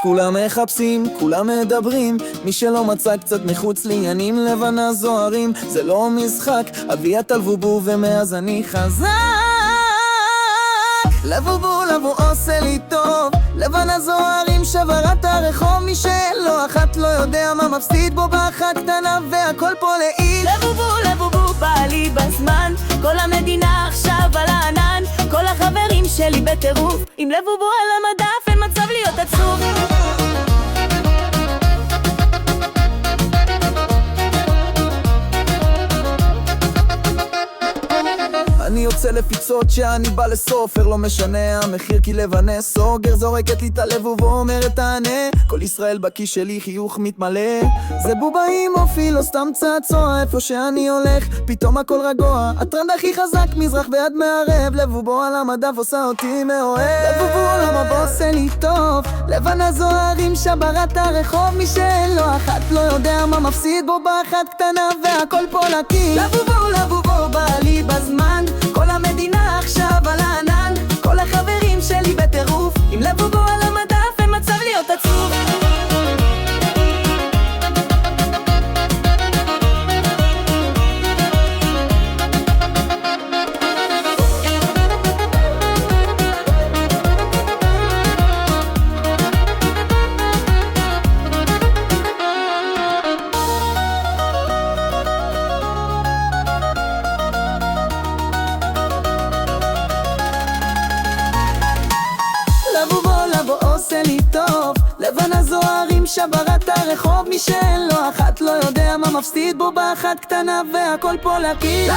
כולם מחפשים, כולם מדברים, מי שלא מצא קצת מחוץ לעניינים, לבנה זוהרים, זה לא משחק, אבי התלבובו ומאז אני חזק. לבובו לבו עושה לי טוב, לבנה זוהרים שברת הרחוב, מי שלא אחת לא יודע מה מפסיד בו באחת קטנה והכל פה לאיד. לבובו בא לי בזמן, כל המדינה עכשיו על הענן, כל החברים שלי בטירוף, עם לבובו על המדף אין מצב להיות עצוב. אני יוצא לפיצות שאני בא לסופר, לא משנה המחיר כי לבנה סוגר, זורקת לי את הלבוב ואומרת תענה, כל ישראל בכיס שלי חיוך מתמלא. זה בובאים אופי לא סתם צעצוע, איפה שאני הולך פתאום הכל רגוע, הטרנד הכי חזק מזרח ועד מערב, לבובו על המדף עושה אותי מאוהב. לבובו למה עושה לי טוב, לבנה זוהרים שברת הרחוב, מי שלא אחת לא יודע מה מפסיד בו באחת קטנה והכל פה לקי. לבובו בא לי בזמן, כל המדינה עכשיו על הענן, כל החברים שלי בטירוף, עם לבובו על המדף אין מצב להיות עצוב. עושה לי טוב, לבנה זוהרים שברת הרחוב, מי שלא אחת לא יודע מה מפסיד בו באחת קטנה והכל פה להקיד.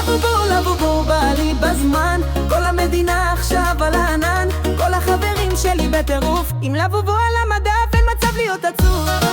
לבובו בא לי בזמן, כל המדינה עכשיו על הענן, כל החברים שלי בטירוף, עם לבובו על המדף אין מצב להיות עצוב.